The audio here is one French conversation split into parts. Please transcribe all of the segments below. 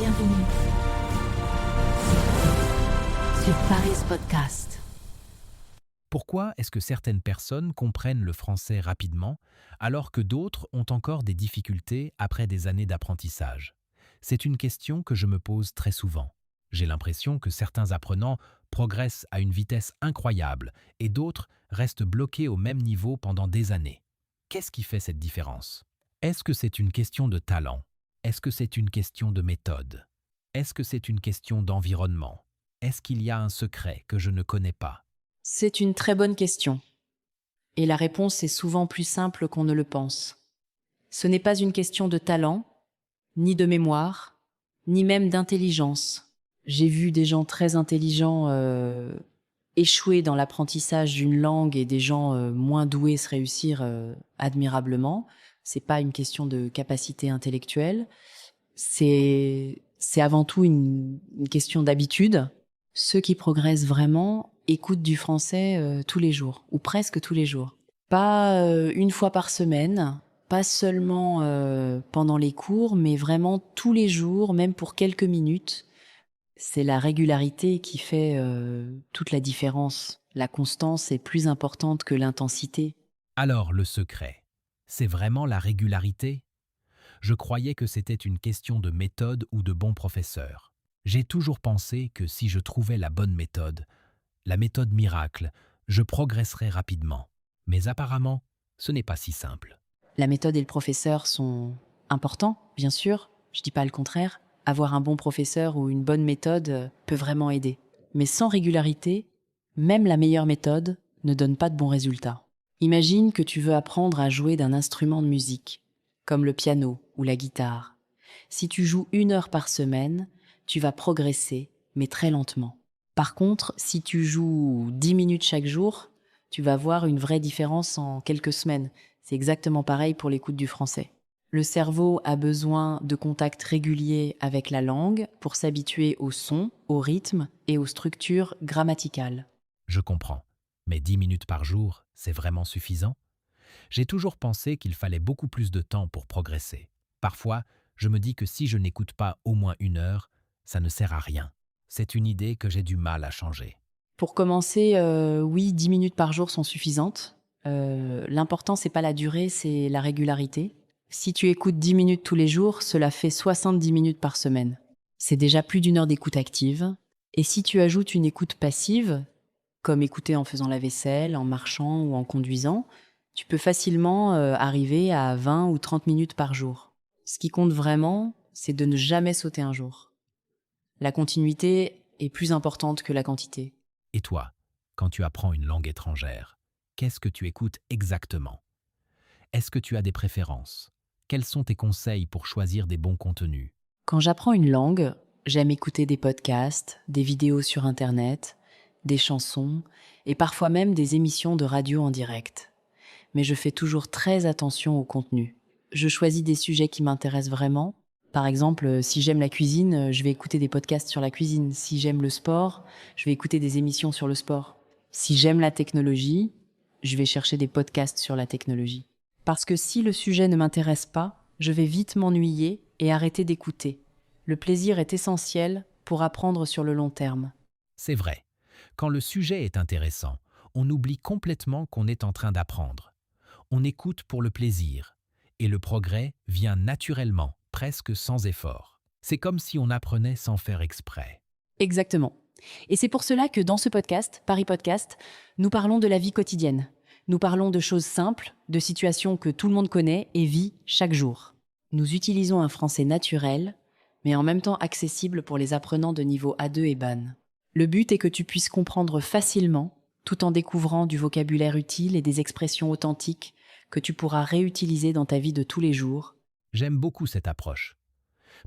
Bienvenue sur Paris Podcast. Pourquoi est-ce que certaines personnes comprennent le français rapidement alors que d'autres ont encore des difficultés après des années d'apprentissage? C'est une question que je me pose très souvent. J'ai l'impression que certains apprenants progressent à une vitesse incroyable et d'autres restent bloqués au même niveau pendant des années. Qu'est-ce qui fait cette différence? Est-ce que c'est une question de talent? Est-ce que c'est une question de méthode? Est-ce que c'est une question d'environnement? Est-ce qu'il y a un secret que je ne connais pas? C'est une très bonne question. Et la réponse est souvent plus simple qu'on ne le pense. Ce n'est pas une question de talent, ni de mémoire, ni même d'intelligence. J'ai vu des gens très intelligents échouer dans l'apprentissage d'une langue et des gens moins doués se réussir admirablement. C'est pas une question de capacité intellectuelle. C'est avant tout une question d'habitude. Ceux qui progressent vraiment écoutent du français tous les jours, ou presque tous les jours. Pas une fois par semaine, pas seulement pendant les cours, mais vraiment tous les jours, même pour quelques minutes. C'est la régularité qui fait toute la différence. La constance est plus importante que l'intensité. Alors, le secret, c'est vraiment la régularité? Je croyais que c'était une question de méthode ou de bon professeur. J'ai toujours pensé que si je trouvais la méthode miracle, je progresserais rapidement. Mais apparemment, ce n'est pas si simple. La méthode et le professeur sont importants, bien sûr, je dis pas le contraire. Avoir un bon professeur ou une bonne méthode peut vraiment aider. Mais sans régularité, même la meilleure méthode ne donne pas de bons résultats. Imagine que tu veux apprendre à jouer d'un instrument de musique, comme le piano ou la guitare. Si tu joues 1 heure par semaine, tu vas progresser, mais très lentement. Par contre, si tu joues 10 minutes chaque jour, tu vas voir une vraie différence en quelques semaines. C'est exactement pareil pour l'écoute du français. Le cerveau a besoin de contacts réguliers avec la langue pour s'habituer au son, au rythme et aux structures grammaticales. Je comprends. Mais 10 minutes par jour, c'est vraiment suffisant? J'ai toujours pensé qu'il fallait beaucoup plus de temps pour progresser. Parfois, je me dis que si je n'écoute pas au moins 1 heure, ça ne sert à rien. C'est une idée que j'ai du mal à changer. Pour commencer, oui, 10 minutes par jour sont suffisantes. L'important, c'est pas la durée, c'est la régularité. Si tu écoutes 10 minutes tous les jours, cela fait 70 minutes par semaine. C'est déjà plus d'1 heure d'écoute active. Et si tu ajoutes une écoute passive, comme écouter en faisant la vaisselle, en marchant ou en conduisant, tu peux facilement arriver à 20 ou 30 minutes par jour. Ce qui compte vraiment, c'est de ne jamais sauter un jour. La continuité est plus importante que la quantité. Et toi, quand tu apprends une langue étrangère, qu'est-ce que tu écoutes exactement? Est-ce que tu as des préférences? Quels sont tes conseils pour choisir des bons contenus? Quand j'apprends une langue, j'aime écouter des podcasts, des vidéos sur Internet, des chansons et parfois même des émissions de radio en direct. Mais je fais toujours très attention au contenu. Je choisis des sujets qui m'intéressent vraiment. Par exemple, si j'aime la cuisine, je vais écouter des podcasts sur la cuisine. Si j'aime le sport, je vais écouter des émissions sur le sport. Si j'aime la technologie, je vais chercher des podcasts sur la technologie. Parce que si le sujet ne m'intéresse pas, je vais vite m'ennuyer et arrêter d'écouter. Le plaisir est essentiel pour apprendre sur le long terme. C'est vrai. Quand le sujet est intéressant, on oublie complètement qu'on est en train d'apprendre. On écoute pour le plaisir. Et le progrès vient naturellement, presque sans effort. C'est comme si on apprenait sans faire exprès. Exactement. Et c'est pour cela que dans ce podcast, Paris Podcast, nous parlons de la vie quotidienne. Nous parlons de choses simples, de situations que tout le monde connaît et vit chaque jour. Nous utilisons un français naturel, mais en même temps accessible pour les apprenants de niveau A2 et BAN. Le but est que tu puisses comprendre facilement, tout en découvrant du vocabulaire utile et des expressions authentiques que tu pourras réutiliser dans ta vie de tous les jours. J'aime beaucoup cette approche.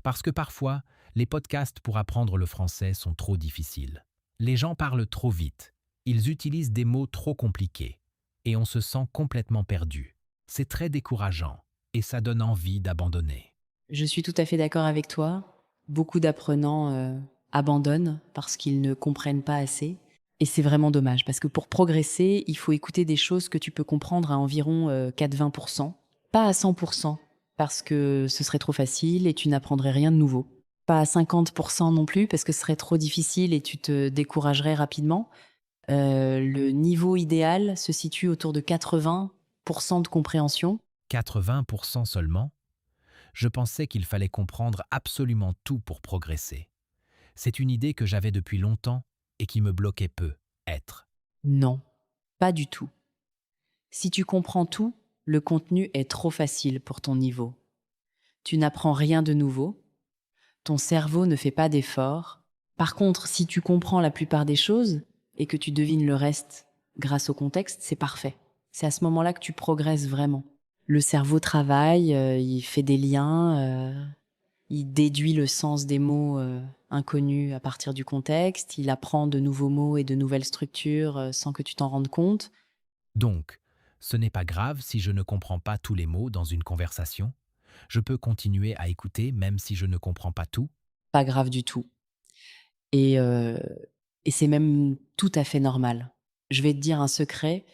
Parce que parfois, les podcasts pour apprendre le français sont trop difficiles. Les gens parlent trop vite. Ils utilisent des mots trop compliqués. Et on se sent complètement perdu. C'est très décourageant et ça donne envie d'abandonner. Je suis tout à fait d'accord avec toi. Beaucoup d'apprenants abandonnent parce qu'ils ne comprennent pas assez. Et c'est vraiment dommage, parce que pour progresser, il faut écouter des choses que tu peux comprendre à environ 4-20%, pas à 100%, parce que ce serait trop facile et tu n'apprendrais rien de nouveau. Pas à 50% non plus, parce que ce serait trop difficile et tu te découragerais rapidement. Le niveau idéal se situe autour de 80% de compréhension. 80% seulement? Je pensais qu'il fallait comprendre absolument tout pour progresser. C'est une idée que j'avais depuis longtemps et qui me bloquait peu, être. Non, pas du tout. Si tu comprends tout, le contenu est trop facile pour ton niveau. Tu n'apprends rien de nouveau. Ton cerveau ne fait pas d'efforts. Par contre, si tu comprends la plupart des choses et que tu devines le reste grâce au contexte, c'est parfait. C'est à ce moment-là que tu progresses vraiment. Le cerveau travaille, il fait des liens, il déduit le sens des mots inconnus à partir du contexte, il apprend de nouveaux mots et de nouvelles structures sans que tu t'en rendes compte. Donc, ce n'est pas grave si je ne comprends pas tous les mots dans une conversation? Je peux continuer à écouter même si je ne comprends pas tout? Pas grave du tout. Et, euh, et c'est même tout à fait normal. Je vais te dire un secret,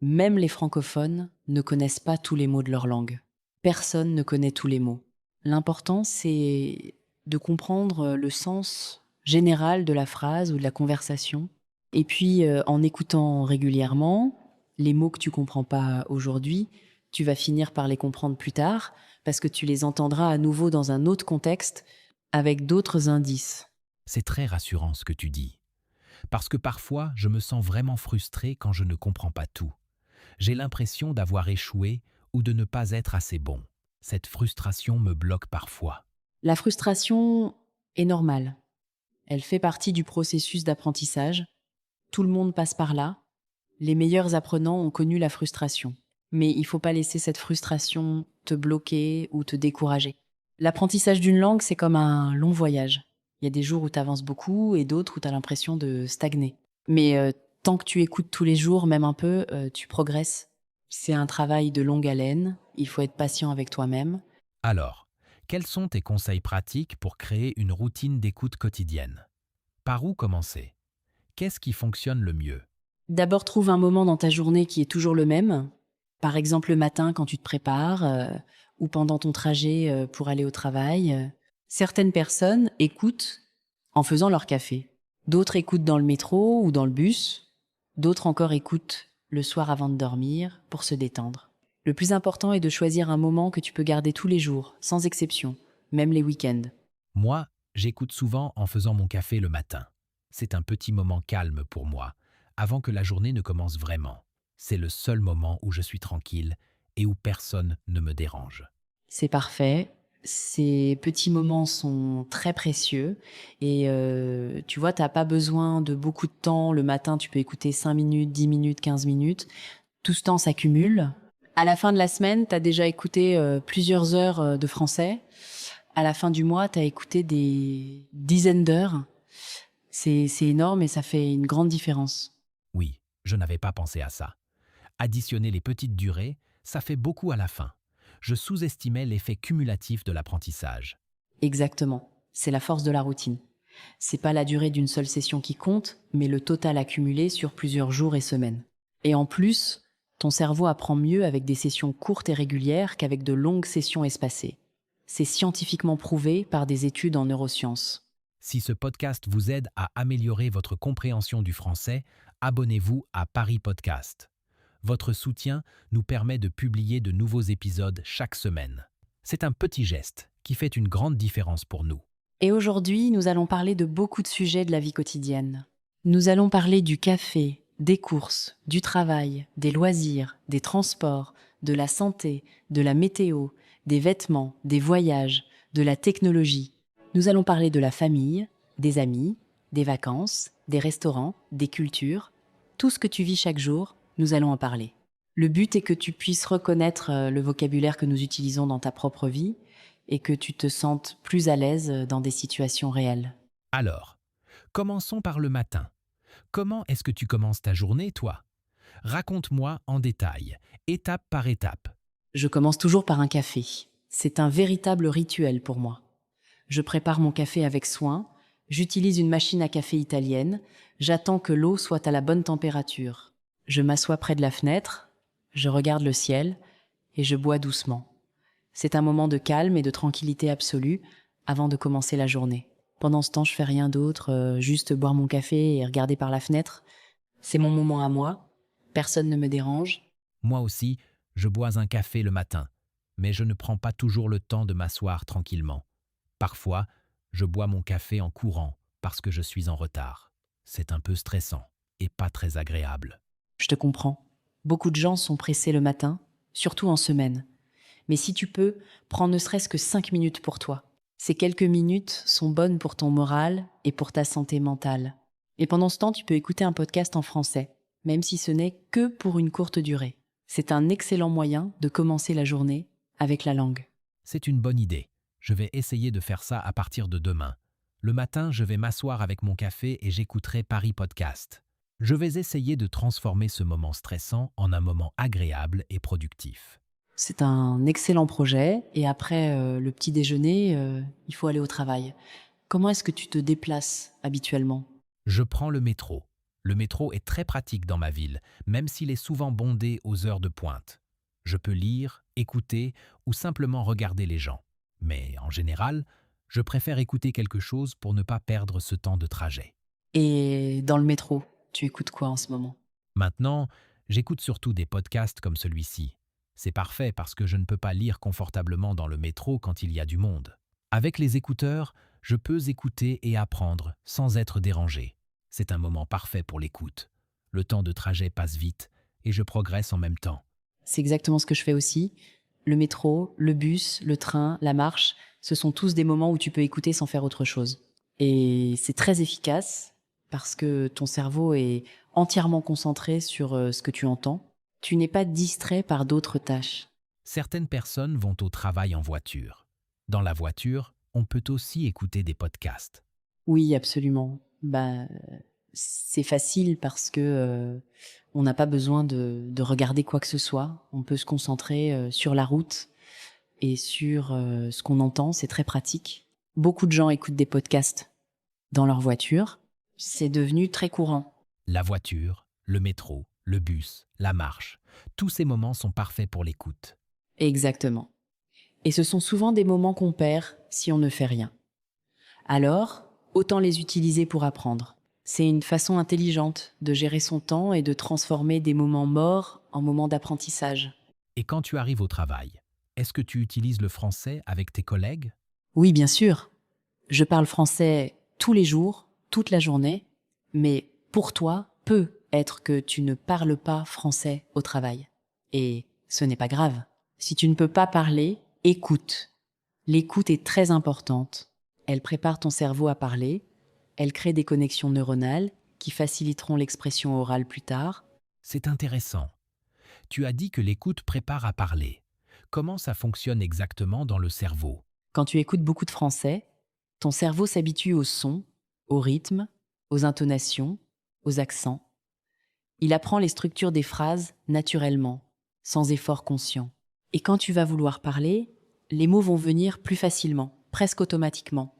même les francophones ne connaissent pas tous les mots de leur langue. Personne ne connaît tous les mots. L'important, c'est de comprendre le sens général de la phrase ou de la conversation. Et puis, en écoutant régulièrement, les mots que tu comprends pas aujourd'hui, tu vas finir par les comprendre plus tard, parce que tu les entendras à nouveau dans un autre contexte, avec d'autres indices. C'est très rassurant ce que tu dis. Parce que parfois, je me sens vraiment frustré quand je ne comprends pas tout. J'ai l'impression d'avoir échoué ou de ne pas être assez bon. Cette frustration me bloque parfois. La frustration est normale. Elle fait partie du processus d'apprentissage. Tout le monde passe par là. Les meilleurs apprenants ont connu la frustration. Mais il ne faut pas laisser cette frustration te bloquer ou te décourager. L'apprentissage d'une langue, c'est comme un long voyage. Il y a des jours où tu avances beaucoup et d'autres où tu as l'impression de stagner. Mais tant que tu écoutes tous les jours, même un peu, tu progresses. C'est un travail de longue haleine. Il faut être patient avec toi-même. Alors, quels sont tes conseils pratiques pour créer une routine d'écoute quotidienne? Par où commencer? Qu'est-ce qui fonctionne le mieux? D'abord, trouve un moment dans ta journée qui est toujours le même. Par exemple, le matin quand tu te prépares ou pendant ton trajet pour aller au travail. Certaines personnes écoutent en faisant leur café. D'autres écoutent dans le métro ou dans le bus. D'autres encore écoutent le soir avant de dormir pour se détendre. Le plus important est de choisir un moment que tu peux garder tous les jours, sans exception, même les week-ends. Moi, j'écoute souvent en faisant mon café le matin. C'est un petit moment calme pour moi, avant que la journée ne commence vraiment. C'est le seul moment où je suis tranquille et où personne ne me dérange. C'est parfait. Ces petits moments sont très précieux et tu vois, t'as pas besoin de beaucoup de temps. Le matin, tu peux écouter 5 minutes, 10 minutes, 15 minutes. Tout ce temps s'accumule. À la fin de la semaine, t'as déjà écouté plusieurs heures de français. À la fin du mois, t'as écouté des dizaines d'heures. C'est énorme et ça fait une grande différence. Oui, je n'avais pas pensé à ça. Additionner les petites durées, ça fait beaucoup à la fin. Je sous-estimais l'effet cumulatif de l'apprentissage. Exactement. C'est la force de la routine. C'est pas la durée d'une seule session qui compte, mais le total accumulé sur plusieurs jours et semaines. Et en plus, ton cerveau apprend mieux avec des sessions courtes et régulières qu'avec de longues sessions espacées. C'est scientifiquement prouvé par des études en neurosciences. Si ce podcast vous aide à améliorer votre compréhension du français, abonnez-vous à Paris Podcast. Votre soutien nous permet de publier de nouveaux épisodes chaque semaine. C'est un petit geste qui fait une grande différence pour nous. Et aujourd'hui, nous allons parler de beaucoup de sujets de la vie quotidienne. Nous allons parler du café, des courses, du travail, des loisirs, des transports, de la santé, de la météo, des vêtements, des voyages, de la technologie. Nous allons parler de la famille, des amis, des vacances, des restaurants, des cultures. Tout ce que tu vis chaque jour, nous allons en parler. Le but est que tu puisses reconnaître le vocabulaire que nous utilisons dans ta propre vie et que tu te sentes plus à l'aise dans des situations réelles. Alors, commençons par le matin. Comment est-ce que tu commences ta journée, toi? Raconte-moi en détail, étape par étape. Je commence toujours par un café. C'est un véritable rituel pour moi. Je prépare mon café avec soin, j'utilise une machine à café italienne, j'attends que l'eau soit à la bonne température. Je m'assois près de la fenêtre, je regarde le ciel et je bois doucement. C'est un moment de calme et de tranquillité absolue, avant de commencer la journée. Pendant ce temps, je fais rien d'autre, juste boire mon café et regarder par la fenêtre. C'est mon moment à moi. Personne ne me dérange. Moi aussi, je bois un café le matin, mais je ne prends pas toujours le temps de m'asseoir tranquillement. Parfois, je bois mon café en courant parce que je suis en retard. C'est un peu stressant et pas très agréable. Je te comprends. Beaucoup de gens sont pressés le matin, surtout en semaine. Mais si tu peux, prends ne serait-ce que 5 minutes pour toi. Ces quelques minutes sont bonnes pour ton moral et pour ta santé mentale. Et pendant ce temps, tu peux écouter un podcast en français, même si ce n'est que pour une courte durée. C'est un excellent moyen de commencer la journée avec la langue. C'est une bonne idée. Je vais essayer de faire ça à partir de demain. Le matin, je vais m'asseoir avec mon café et j'écouterai Paris Podcast. Je vais essayer de transformer ce moment stressant en un moment agréable et productif. C'est un excellent projet et après le petit déjeuner, il faut aller au travail. Comment est-ce que tu te déplaces habituellement ? Je prends le métro. Le métro est très pratique dans ma ville, même s'il est souvent bondé aux heures de pointe. Je peux lire, écouter ou simplement regarder les gens. Mais en général, je préfère écouter quelque chose pour ne pas perdre ce temps de trajet. Et dans le métro, tu écoutes quoi en ce moment ? Maintenant, j'écoute surtout des podcasts comme celui-ci. C'est parfait parce que je ne peux pas lire confortablement dans le métro quand il y a du monde. Avec les écouteurs, je peux écouter et apprendre sans être dérangé. C'est un moment parfait pour l'écoute. Le temps de trajet passe vite et je progresse en même temps. C'est exactement ce que je fais aussi. Le métro, le bus, le train, la marche, ce sont tous des moments où tu peux écouter sans faire autre chose. Et c'est très efficace parce que ton cerveau est entièrement concentré sur ce que tu entends. Tu n'es pas distrait par d'autres tâches. Certaines personnes vont au travail en voiture. Dans la voiture, on peut aussi écouter des podcasts. Oui, absolument. C'est facile parce que on n'a pas besoin de regarder quoi que ce soit. On peut se concentrer sur la route et sur ce qu'on entend. C'est très pratique. Beaucoup de gens écoutent des podcasts dans leur voiture. C'est devenu très courant. La voiture, le métro, le bus, la marche, tous ces moments sont parfaits pour l'écoute. Exactement. Et ce sont souvent des moments qu'on perd si on ne fait rien. Alors, autant les utiliser pour apprendre. C'est une façon intelligente de gérer son temps et de transformer des moments morts en moments d'apprentissage. Et quand tu arrives au travail, est-ce que tu utilises le français avec tes collègues ? Oui, bien sûr. Je parle français tous les jours, toute la journée, mais pour toi, peut être que tu ne parles pas français au travail. Et ce n'est pas grave. Si tu ne peux pas parler, écoute. L'écoute est très importante. Elle prépare ton cerveau à parler, elle crée des connexions neuronales qui faciliteront l'expression orale plus tard. C'est intéressant. Tu as dit que l'écoute prépare à parler. Comment ça fonctionne exactement dans le cerveau ? Quand tu écoutes beaucoup de français, ton cerveau s'habitue aux sons, au rythme, aux intonations, aux accents. Il apprend les structures des phrases naturellement, sans effort conscient. Et quand tu vas vouloir parler, les mots vont venir plus facilement, presque automatiquement,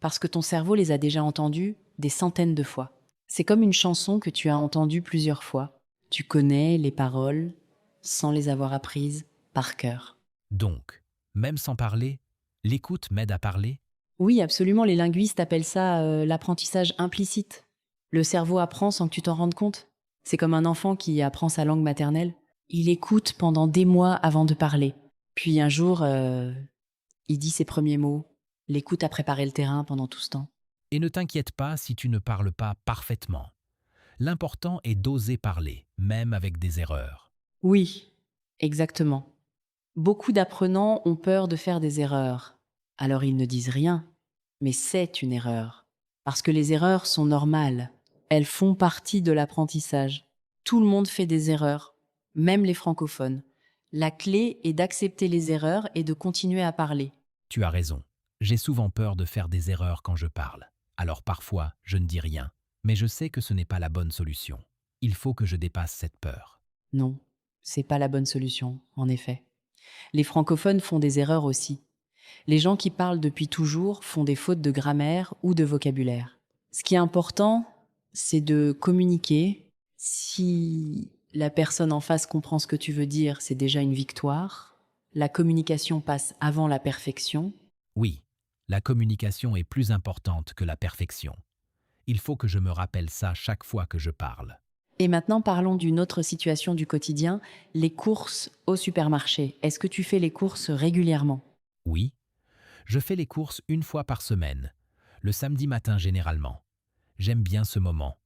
parce que ton cerveau les a déjà entendus des centaines de fois. C'est comme une chanson que tu as entendue plusieurs fois. Tu connais les paroles sans les avoir apprises par cœur. Donc, même sans parler, l'écoute m'aide à parler ? Oui, absolument, les linguistes appellent ça l'apprentissage implicite. Le cerveau apprend sans que tu t'en rendes compte. C'est comme un enfant qui apprend sa langue maternelle. Il écoute pendant des mois avant de parler. Puis un jour, il dit ses premiers mots. L'écoute a préparé le terrain pendant tout ce temps. Et ne t'inquiète pas si tu ne parles pas parfaitement. L'important est d'oser parler, même avec des erreurs. Oui, exactement. Beaucoup d'apprenants ont peur de faire des erreurs. Alors ils ne disent rien, mais c'est une erreur. Parce que les erreurs sont normales. Elles font partie de l'apprentissage. Tout le monde fait des erreurs, même les francophones. La clé est d'accepter les erreurs et de continuer à parler. Tu as raison. J'ai souvent peur de faire des erreurs quand je parle. Alors parfois, je ne dis rien. Mais je sais que ce n'est pas la bonne solution. Il faut que je dépasse cette peur. Non, c'est pas la bonne solution, en effet. Les francophones font des erreurs aussi. Les gens qui parlent depuis toujours font des fautes de grammaire ou de vocabulaire. Ce qui est important, c'est de communiquer. Si la personne en face comprend ce que tu veux dire, c'est déjà une victoire. La communication passe avant la perfection. Oui, La communication est plus importante que la perfection. Il faut que je me rappelle ça chaque fois que je parle. Et maintenant, parlons d'une autre situation du quotidien, les courses au supermarché. Est-ce que tu fais les courses régulièrement? Oui, je fais les courses une fois par semaine, le samedi matin généralement. J'aime bien ce moment.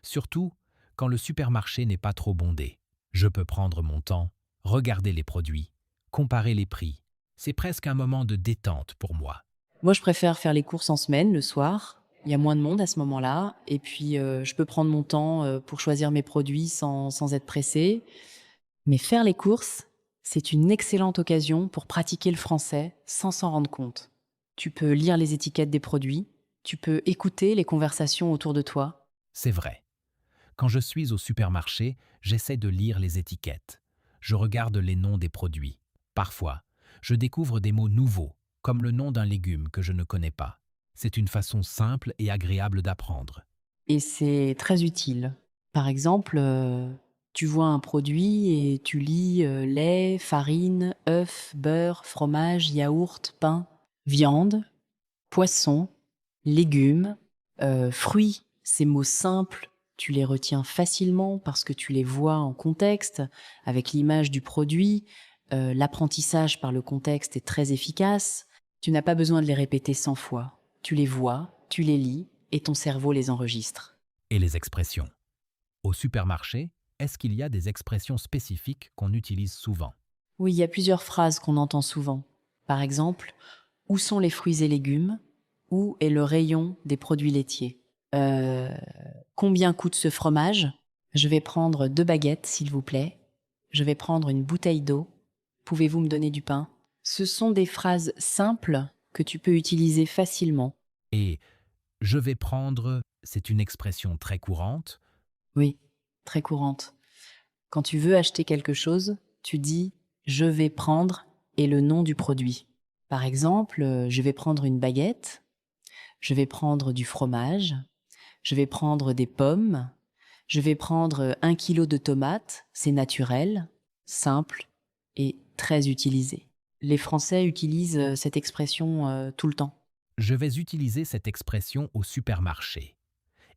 Surtout quand le supermarché n'est pas trop bondé. Je peux prendre mon temps, regarder les produits, comparer les prix. C'est presque un moment de détente pour moi. Moi, je préfère faire les courses en semaine, le soir. Il y a moins de monde à ce moment-là. Et puis, je peux prendre mon temps pour choisir mes produits sans être pressée. Mais faire les courses, c'est une excellente occasion pour pratiquer le français sans s'en rendre compte. Tu peux lire les étiquettes des produits, tu peux écouter les conversations autour de toi. C'est vrai. Quand je suis au supermarché, j'essaie de lire les étiquettes. Je regarde les noms des produits. Parfois, je découvre des mots nouveaux, comme le nom d'un légume que je ne connais pas. C'est une façon simple et agréable d'apprendre. Et c'est très utile. Par exemple, tu vois un produit et tu lis lait, farine, œufs, beurre, fromage, yaourt, pain, viande, poisson, légumes, fruits. Ces mots simples, tu les retiens facilement parce que tu les vois en contexte, avec l'image du produit. L'apprentissage par le contexte est très efficace. Tu n'as pas besoin de les répéter 100 fois. Tu les vois, tu les lis et ton cerveau les enregistre. Et les expressions. Au supermarché, est-ce qu'il y a des expressions spécifiques qu'on utilise souvent? Oui, il y a plusieurs phrases qu'on entend souvent. Par exemple, où sont les fruits et légumes? Où est le rayon des produits laitiers? Combien coûte ce fromage? Je vais prendre 2 baguettes, s'il vous plaît. Je vais prendre une bouteille d'eau. Pouvez-vous me donner du pain? Ce sont des phrases simples que tu peux utiliser facilement. Et je vais prendre, c'est une expression très courante. Oui, très courante. Quand tu veux acheter quelque chose, tu dis je vais prendre et le nom du produit. Par exemple, je vais prendre une baguette, je vais prendre du fromage, je vais prendre des pommes, je vais prendre 1 kilo de tomates, c'est naturel, simple et très utilisé. Les Français utilisent cette expression tout le temps. Je vais utiliser cette expression au supermarché.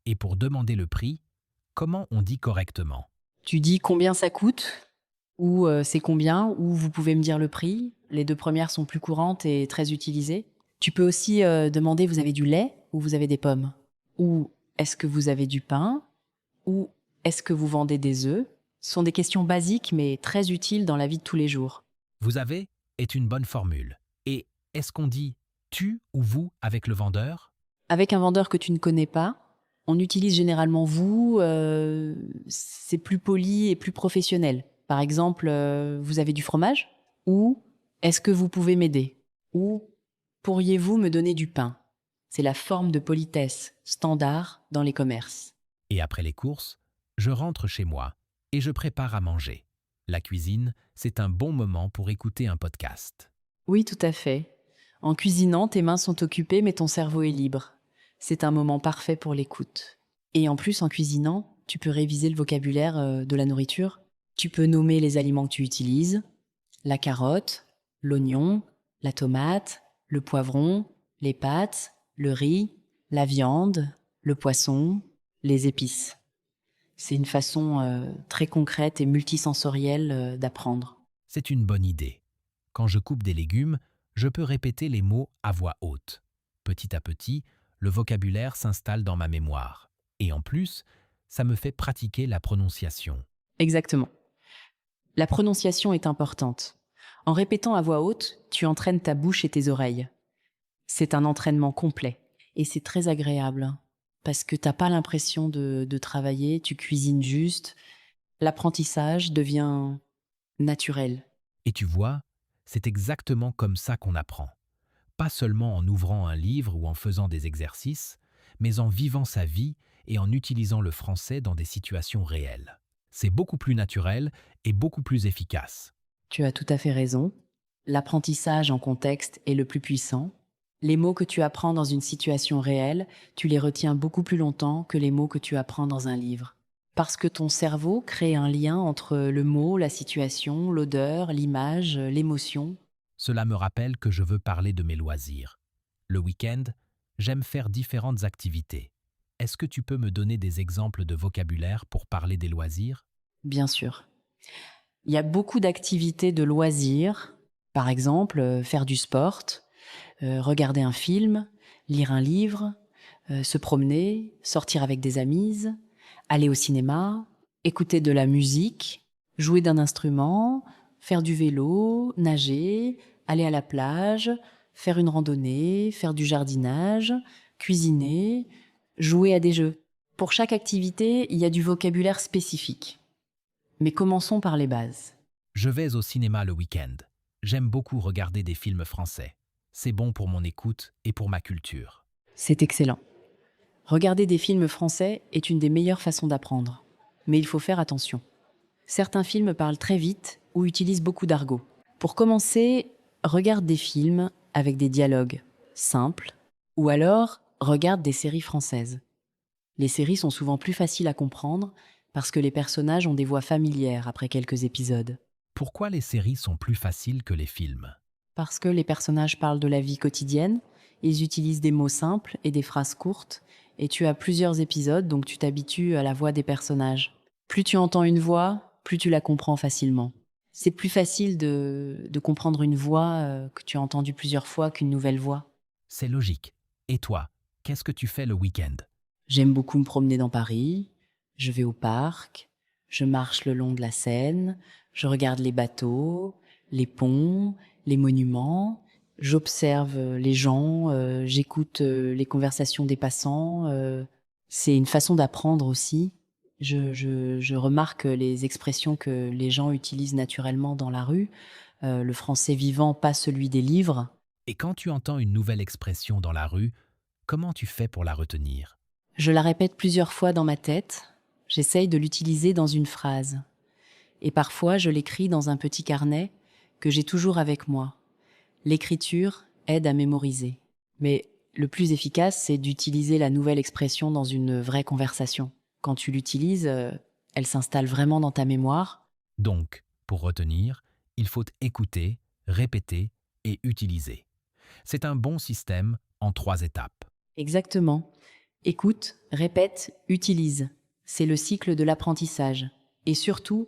Et pour demander le prix, comment on dit correctement? Tu dis combien ça coûte ou c'est combien ou vous pouvez me dire le prix. Les 2 premières sont plus courantes et très utilisées. Tu peux aussi demander vous avez du lait ou vous avez des pommes? Ou est-ce que vous avez du pain? Ou est-ce que vous vendez des œufs? Ce sont des questions basiques mais très utiles dans la vie de tous les jours. Vous avez est une bonne formule. Et est-ce qu'on dit tu ou vous avec le vendeur? Avec un vendeur que tu ne connais pas, on utilise généralement vous, c'est plus poli et plus professionnel. Par exemple, vous avez du fromage? Ou est-ce que vous pouvez m'aider? Ou pourriez-vous me donner du pain? C'est la forme de politesse standard dans les commerces. Et après les courses, je rentre chez moi et je prépare à manger. La cuisine, c'est un bon moment pour écouter un podcast. Oui, tout à fait. En cuisinant, tes mains sont occupées mais ton cerveau est libre. C'est un moment parfait pour l'écoute. Et en plus, en cuisinant, tu peux réviser le vocabulaire de la nourriture. Tu peux nommer les aliments que tu utilises, la carotte, l'oignon, la tomate, le poivron, les pâtes, le riz, la viande, le poisson, les épices. C'est une façon très concrète et multisensorielle d'apprendre. C'est une bonne idée. Quand je coupe des légumes, je peux répéter les mots à voix haute. Petit à petit, le vocabulaire s'installe dans ma mémoire. Et en plus, ça me fait pratiquer la prononciation. Exactement. La prononciation est importante. En répétant à voix haute, tu entraînes ta bouche et tes oreilles. C'est un entraînement complet. Et c'est très agréable. Parce que t'as pas l'impression de travailler, tu cuisines juste. L'apprentissage devient naturel. Et tu vois, c'est exactement comme ça qu'on apprend. Pas seulement en ouvrant un livre ou en faisant des exercices, mais en vivant sa vie et en utilisant le français dans des situations réelles. C'est beaucoup plus naturel et beaucoup plus efficace. Tu as tout à fait raison. L'apprentissage en contexte est le plus puissant. Les mots que tu apprends dans une situation réelle, tu les retiens beaucoup plus longtemps que les mots que tu apprends dans un livre. Parce que ton cerveau crée un lien entre le mot, la situation, l'odeur, l'image, l'émotion. Cela me rappelle que je veux parler de mes loisirs. Le week-end, j'aime faire différentes activités. Est-ce que tu peux me donner des exemples de vocabulaire pour parler des loisirs? Bien sûr. Il y a beaucoup d'activités de loisirs, par exemple faire du sport, regarder un film, lire un livre, se promener, sortir avec des amis, aller au cinéma, écouter de la musique, jouer d'un instrument, faire du vélo, nager, aller à la plage, faire une randonnée, faire du jardinage, cuisiner, jouer à des jeux. Pour chaque activité, il y a du vocabulaire spécifique. Mais commençons par les bases. Je vais au cinéma le week-end. J'aime beaucoup regarder des films français. C'est bon pour mon écoute et pour ma culture. C'est excellent. Regarder des films français est une des meilleures façons d'apprendre. Mais il faut faire attention. Certains films parlent très vite ou utilisent beaucoup d'argot. Pour commencer, regarde des films avec des dialogues simples ou alors regarde des séries françaises. Les séries sont souvent plus faciles à comprendre parce que les personnages ont des voix familières après quelques épisodes. Pourquoi les séries sont plus faciles que les films? Parce que les personnages parlent de la vie quotidienne, ils utilisent des mots simples et des phrases courtes, et tu as plusieurs épisodes, donc tu t'habitues à la voix des personnages. Plus tu entends une voix, plus tu la comprends facilement. C'est plus facile de comprendre une voix que tu as entendue plusieurs fois qu'une nouvelle voix. C'est logique. Et toi, qu'est-ce que tu fais le week-end? J'aime beaucoup me promener dans Paris, je vais au parc, je marche le long de la Seine, je regarde les bateaux, les ponts, les monuments, j'observe les gens, j'écoute les conversations des passants. C'est une façon d'apprendre aussi. Je remarque les expressions que les gens utilisent naturellement dans la rue. Le français vivant, pas celui des livres. Et quand tu entends une nouvelle expression dans la rue, comment tu fais pour la retenir? Je la répète plusieurs fois dans ma tête. J'essaye de l'utiliser dans une phrase. Et parfois, je l'écris dans un petit carnet que j'ai toujours avec moi. L'écriture aide à mémoriser. Mais le plus efficace, c'est d'utiliser la nouvelle expression dans une vraie conversation. Quand tu l'utilises, elle s'installe vraiment dans ta mémoire. Donc, pour retenir, il faut écouter, répéter et utiliser. C'est un bon système en 3 étapes. Exactement. Écoute, répète, utilise. C'est le cycle de l'apprentissage. Et surtout,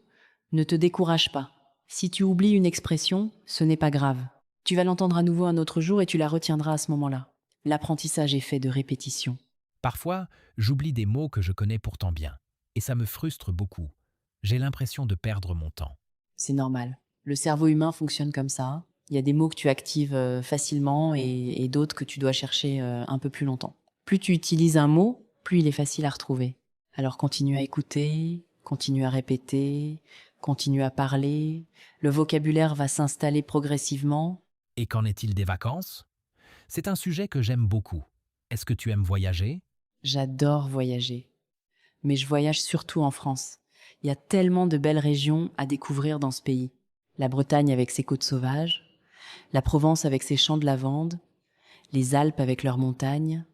ne te décourage pas. Si tu oublies une expression, ce n'est pas grave. Tu vas l'entendre à nouveau un autre jour et tu la retiendras à ce moment-là. L'apprentissage est fait de répétition. Parfois, j'oublie des mots que je connais pourtant bien, et ça me frustre beaucoup. J'ai l'impression de perdre mon temps. C'est normal. Le cerveau humain fonctionne comme ça. Il y a des mots que tu actives facilement et d'autres que tu dois chercher un peu plus longtemps. Plus tu utilises un mot, plus il est facile à retrouver. Alors continue à écouter, continue à répéter, continue à parler. Le vocabulaire va s'installer progressivement. Et qu'en est-il des vacances? C'est un sujet que j'aime beaucoup. Est-ce que tu aimes voyager? J'adore voyager. Mais je voyage surtout en France. Il y a tellement de belles régions à découvrir dans ce pays. La Bretagne avec ses côtes sauvages, la Provence avec ses champs de lavande, les Alpes avec leurs montagnes,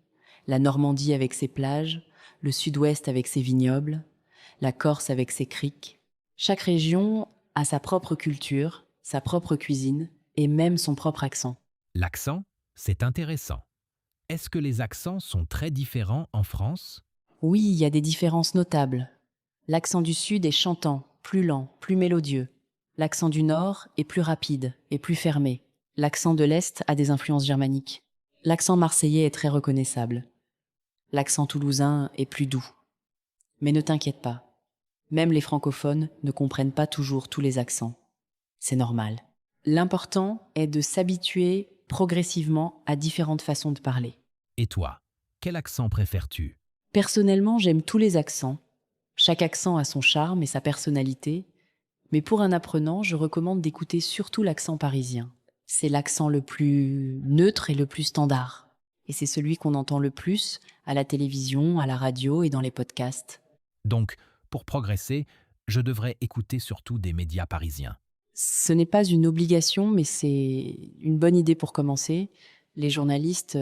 la Normandie avec ses plages, le Sud-Ouest avec ses vignobles, la Corse avec ses criques. Chaque région a sa propre culture, sa propre cuisine et même son propre accent. L'accent, c'est intéressant. Est-ce que les accents sont très différents en France? Oui, il y a des différences notables. L'accent du Sud est chantant, plus lent, plus mélodieux. L'accent du Nord est plus rapide et plus fermé. L'accent de l'Est a des influences germaniques. L'accent marseillais est très reconnaissable. L'accent toulousain est plus doux. Mais ne t'inquiète pas. Même les francophones ne comprennent pas toujours tous les accents. C'est normal. L'important est de s'habituer progressivement à différentes façons de parler. Et toi, quel accent préfères-tu? Personnellement, j'aime tous les accents. Chaque accent a son charme et sa personnalité. Mais pour un apprenant, je recommande d'écouter surtout l'accent parisien. C'est l'accent le plus neutre et le plus standard. Et c'est celui qu'on entend le plus à la télévision, à la radio et dans les podcasts. Donc, pour progresser, je devrais écouter surtout des médias parisiens. Ce n'est pas une obligation, mais c'est une bonne idée pour commencer. Les journalistes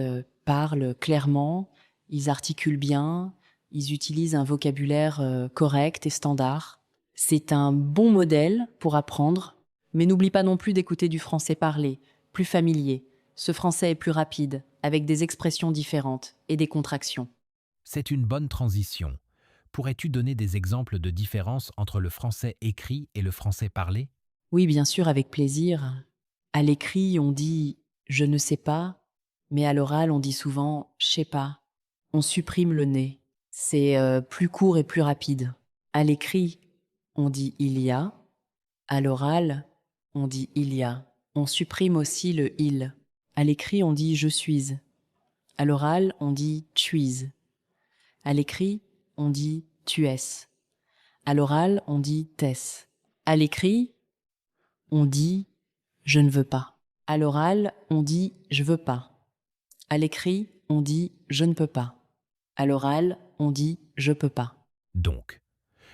parlent clairement, ils articulent bien, ils utilisent un vocabulaire correct et standard. C'est un bon modèle pour apprendre, mais n'oublie pas non plus d'écouter du français parlé, plus familier, Ce français est plus rapide, avec des expressions différentes et des contractions. C'est une bonne transition. Pourrais-tu donner des exemples de différences entre le français écrit et le français parlé? Oui, bien sûr, avec plaisir. À l'écrit, on dit je ne sais pas, mais à l'oral, on dit souvent je sais pas. On supprime le nez. C'est plus court et plus rapide. À l'écrit, on dit il y a. À l'oral, on dit il y a. On supprime aussi le il. À l'écrit, on dit je suis. À l'oral, on dit tu. À l'écrit, on dit tu es. À l'oral, on dit t'es. À l'écrit, on dit je ne veux pas. À l'oral, on dit je veux pas. À l'écrit, on dit je ne peux pas. À l'oral, on dit je peux pas. Donc,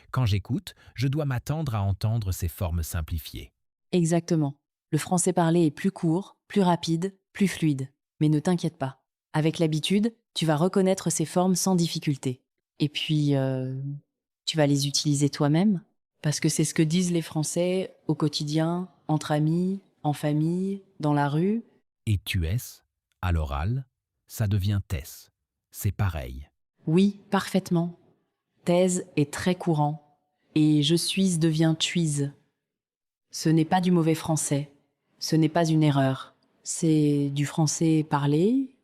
quand j'écoute, je dois m'attendre à entendre ces formes simplifiées. Exactement. Le français parlé est plus court, plus rapide, plus fluide. Mais ne t'inquiète pas. Avec l'habitude, tu vas reconnaître ces formes sans difficulté. Et puis, tu vas les utiliser toi-même, parce que c'est ce que disent les Français au quotidien, entre amis, en famille, dans la rue. Et tu es, à l'oral, ça devient t'es. C'est pareil. Oui, parfaitement. Thèse est très courant. Et je suis devient tuise. Ce n'est pas du mauvais français. Ce n'est pas une erreur. C'est du français parlé,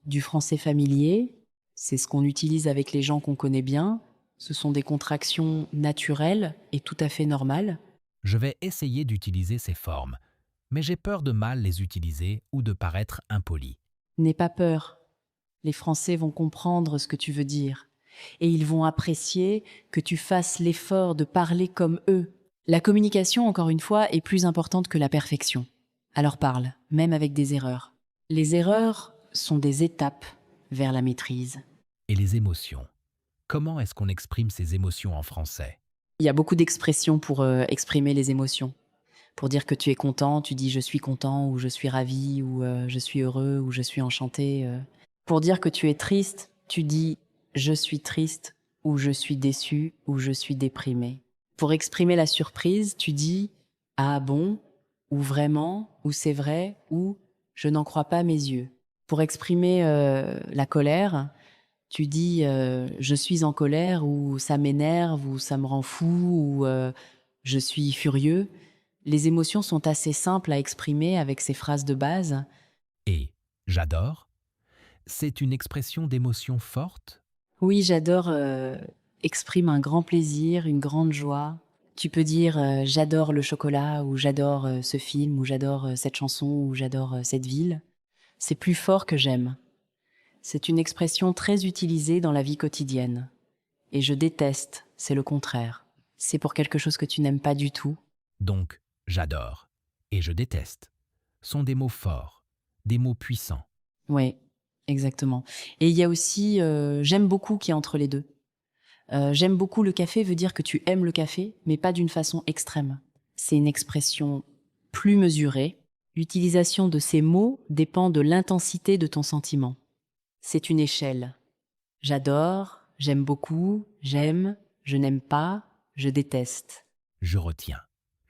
du français familier. C'est ce qu'on utilise avec les gens qu'on connaît bien. Ce sont des contractions naturelles et tout à fait normales. Je vais essayer d'utiliser ces formes, mais j'ai peur de mal les utiliser ou de paraître impoli. N'aie pas peur. Les Français vont comprendre ce que tu veux dire. Et ils vont apprécier que tu fasses l'effort de parler comme eux. La communication, encore une fois, est plus importante que la perfection. Alors parle, même avec des erreurs. Les erreurs sont des étapes vers la maîtrise. Et les émotions. Comment est-ce qu'on exprime ces émotions en français? Il y a beaucoup d'expressions pour exprimer les émotions. Pour dire que tu es content, tu dis je suis content, ou je suis ravi, ou je suis heureux, ou je suis enchanté. Pour dire que tu es triste, tu dis je suis triste, ou je suis déçu, ou je suis déprimé. Pour exprimer la surprise, tu dis ah bon, ou vraiment, ou c'est vrai, ou je n'en crois pas mes yeux. Pour exprimer la colère, tu dis je suis en colère, ou ça m'énerve, ou ça me rend fou, ou je suis furieux. Les émotions sont assez simples à exprimer avec ces phrases de base. Et j'adore? C'est une expression d'émotion forte? Oui, j'adore exprime un grand plaisir, une grande joie. Tu peux dire j'adore le chocolat, ou j'adore ce film, ou j'adore cette chanson, ou j'adore cette ville. C'est plus fort que j'aime. C'est une expression très utilisée dans la vie quotidienne. Et je déteste, c'est le contraire. C'est pour quelque chose que tu n'aimes pas du tout. Donc, j'adore et je déteste sont des mots forts, des mots puissants. Oui, exactement. Et il y a aussi j'aime beaucoup qui est entre les deux. J'aime beaucoup le café veut dire que tu aimes le café, mais pas d'une façon extrême. C'est une expression plus mesurée. L'utilisation de ces mots dépend de l'intensité de ton sentiment. C'est une échelle. J'adore, j'aime beaucoup, j'aime, je n'aime pas, je déteste. Je retiens.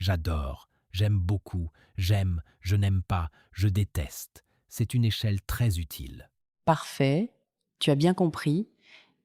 J'adore, j'aime beaucoup, j'aime, je n'aime pas, je déteste. C'est une échelle très utile. Parfait, tu as bien compris.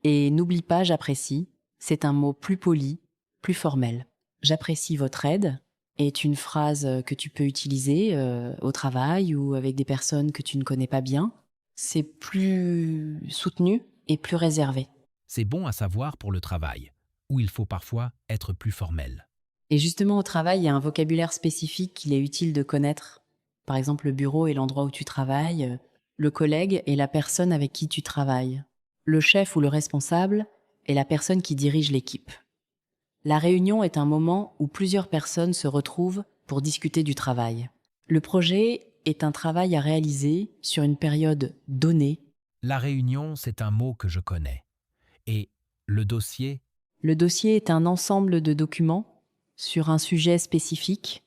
Et n'oublie pas, j'apprécie. C'est un mot plus poli, plus formel. J'apprécie votre aide est une phrase que tu peux utiliser au travail ou avec des personnes que tu ne connais pas bien. C'est plus soutenu et plus réservé. C'est bon à savoir pour le travail, où il faut parfois être plus formel. Et justement, au travail, il y a un vocabulaire spécifique qu'il est utile de connaître. Par exemple, le bureau est l'endroit où tu travailles, le collègue est la personne avec qui tu travailles. Le chef ou le responsable est la personne qui dirige l'équipe. La réunion est un moment où plusieurs personnes se retrouvent pour discuter du travail. Le projet est un travail à réaliser sur une période donnée. La réunion, c'est un mot que je connais. Et le dossier, Le dossier est un ensemble de documents sur un sujet spécifique.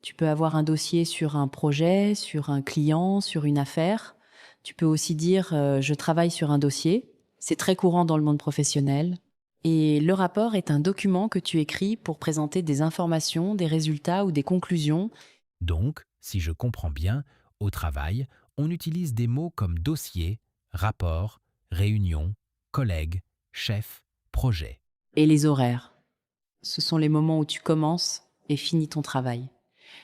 Tu peux avoir un dossier sur un projet, sur un client, sur une affaire. Tu peux aussi dire je travaille sur un dossier. C'est très courant dans le monde professionnel. Et le rapport est un document que tu écris pour présenter des informations, des résultats ou des conclusions. donc, si je comprends bien, au travail, On utilise des mots comme dossier, rapport, réunion, collègue, chef, projet. Et les horaires. Ce sont les moments où tu commences et finis ton travail.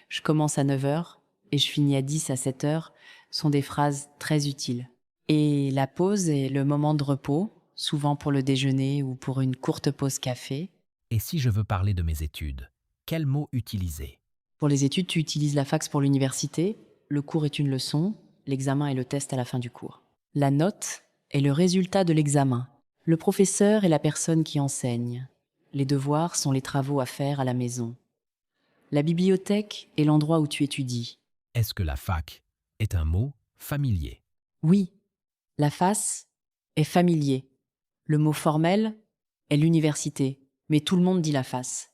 Je commence à 9 heures et je finis à 10 à 7 heures sont des phrases très utiles. Et la pause est le moment de repos, souvent pour le déjeuner ou pour une courte pause café. Et si je veux parler de mes études, quels mots utiliser? Pour les études, tu utilises la fax pour l'université. Le cours est une leçon, l'examen est le test à la fin du cours. La note est le résultat de l'examen. Le professeur est la personne qui enseigne. Les devoirs sont les travaux à faire à la maison. La bibliothèque est l'endroit où tu étudies. Est-ce que la fac est un mot familier? Oui, la face est familier. Le mot formel est l'université, mais tout le monde dit la face.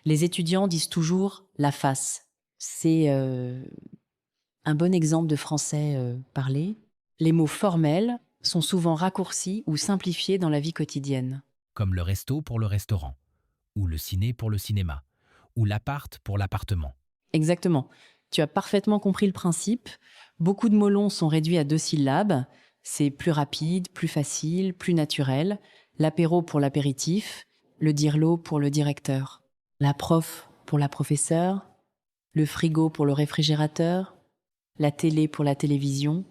Les étudiants disent toujours la face. C'est un bon exemple de français parlé. Les mots formels sont souvent raccourcis ou simplifiés dans la vie quotidienne. Comme le resto pour le restaurant, ou le ciné pour le cinéma, ou l'appart pour l'appartement. Exactement. Tu as parfaitement compris le principe. Beaucoup de mots longs sont réduits à 2 syllabes. C'est plus rapide, plus facile, plus naturel. L'apéro pour l'apéritif, le dirlo pour le directeur. La prof pour la professeure, le frigo pour le réfrigérateur, la télé pour la télévision,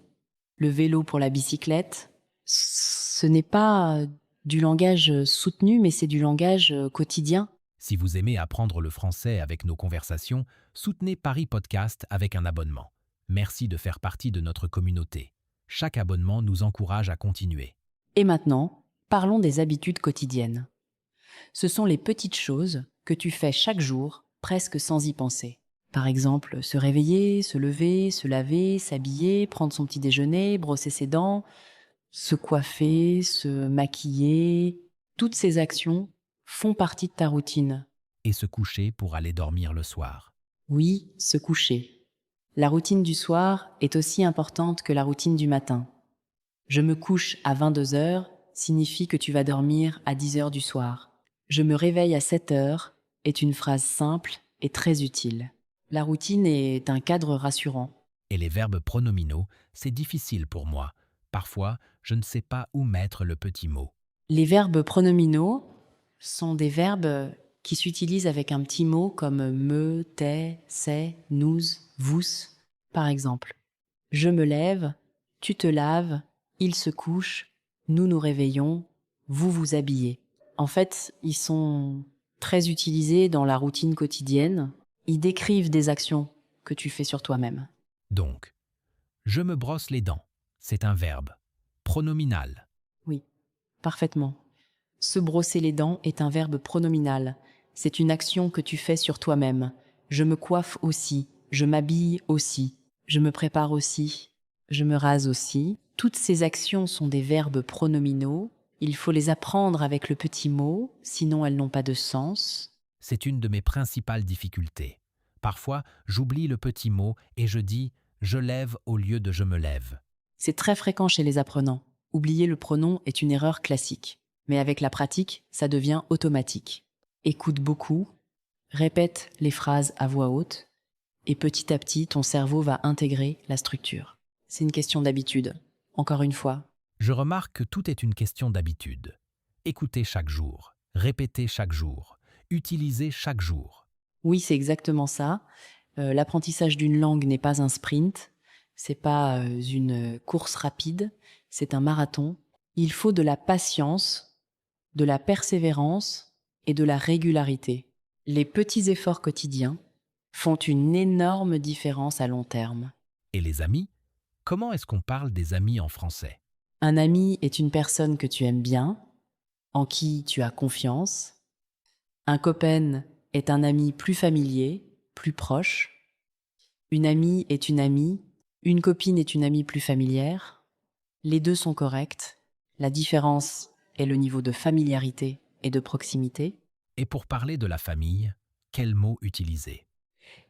le vélo pour la bicyclette. Ce n'est pas du langage soutenu, mais c'est du langage quotidien. Si vous aimez apprendre le français avec nos conversations, soutenez Paris Podcast avec un abonnement. Merci de faire partie de notre communauté. Chaque abonnement nous encourage à continuer. Et maintenant, parlons des habitudes quotidiennes. Ce sont les petites choses que tu fais chaque jour, presque sans y penser. Par exemple, se réveiller, se lever, se laver, s'habiller, prendre son petit déjeuner, brosser ses dents, se coiffer, se maquiller. Toutes ces actions font partie de ta routine. Et se coucher pour aller dormir le soir. Oui, se coucher. La routine du soir est aussi importante que la routine du matin. Je me couche à 22 heures signifie que tu vas dormir à 10 heures du soir. Je me réveille à 7 heures est une phrase simple et très utile. La routine est un cadre rassurant. Et les verbes pronominaux, c'est difficile pour moi. Parfois, je ne sais pas où mettre le petit mot. Les verbes pronominaux sont des verbes qui s'utilisent avec un petit mot comme me, t'es, c'est, nous, vous. Par exemple, je me lève, tu te laves, il se couche, nous nous réveillons, vous vous habillez. En fait, ils sont très utilisés dans la routine quotidienne. Ils décrivent des actions que tu fais sur toi-même. Donc, je me brosse les dents. C'est un verbe pronominal. Oui, parfaitement. Se brosser les dents est un verbe pronominal. C'est une action que tu fais sur toi-même. Je me coiffe aussi, je m'habille aussi, je me prépare aussi, je me rase aussi. Toutes ces actions sont des verbes pronominaux. Il faut les apprendre avec le petit mot, sinon elles n'ont pas de sens. C'est une de mes principales difficultés. Parfois, j'oublie le petit mot et je dis « je lève » au lieu de « je me lève ». C'est très fréquent chez les apprenants. Oublier le pronom est une erreur classique. Mais avec la pratique, ça devient automatique. Écoute beaucoup, répète les phrases à voix haute, et petit à petit, ton cerveau va intégrer la structure. C'est une question d'habitude. Encore une fois, Je remarque que tout est une question d'habitude. Écoutez chaque jour, répétez chaque jour, utilisez chaque jour. oui, c'est exactement ça. L'apprentissage d'une langue n'est pas un sprint, c'est pas une course rapide, c'est un marathon. Il faut de la patience, de la persévérance et de la régularité. Les petits efforts quotidiens font une énorme différence à long terme. Et les amis? Comment est-ce qu'on parle des amis en français? Un ami est une personne que tu aimes bien, en qui tu as confiance. Un copain est un ami plus familier, plus proche. Une amie est une copine est une amie plus familière. Les deux sont corrects. La différence est le niveau de familiarité et de proximité. Et pour parler de la famille, quels mots utiliser?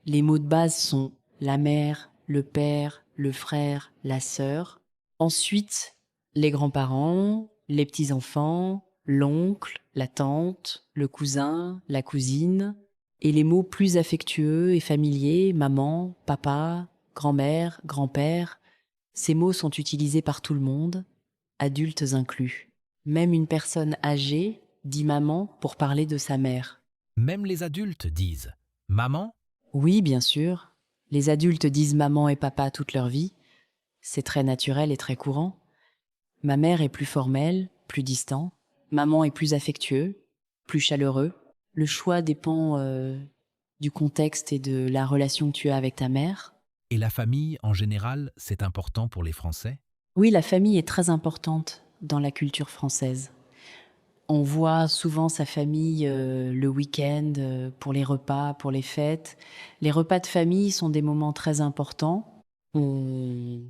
Les mots de base sont la mère, le père, le frère, la sœur. Ensuite, les grands-parents, les petits-enfants, l'oncle, la tante, le cousin, la cousine. Et les mots plus affectueux et familiers, maman, papa, grand-mère, grand-père, Ces mots sont utilisés par tout le monde, adultes inclus. Même une personne âgée dit maman pour parler de sa mère. Même les adultes disent « maman ». Oui, bien sûr. Les adultes disent maman et papa toute leur vie. C'est très naturel et très courant. Ma mère est plus formelle, plus distant. Maman est plus affectueux, plus chaleureux. Le choix dépend du contexte et de la relation que tu as avec ta mère. Et la famille, en général, c'est important pour les Français? Oui, la famille est très importante dans la culture française. On voit souvent sa famille le week-end pour les repas, pour les fêtes. Les repas de famille sont des moments très importants. On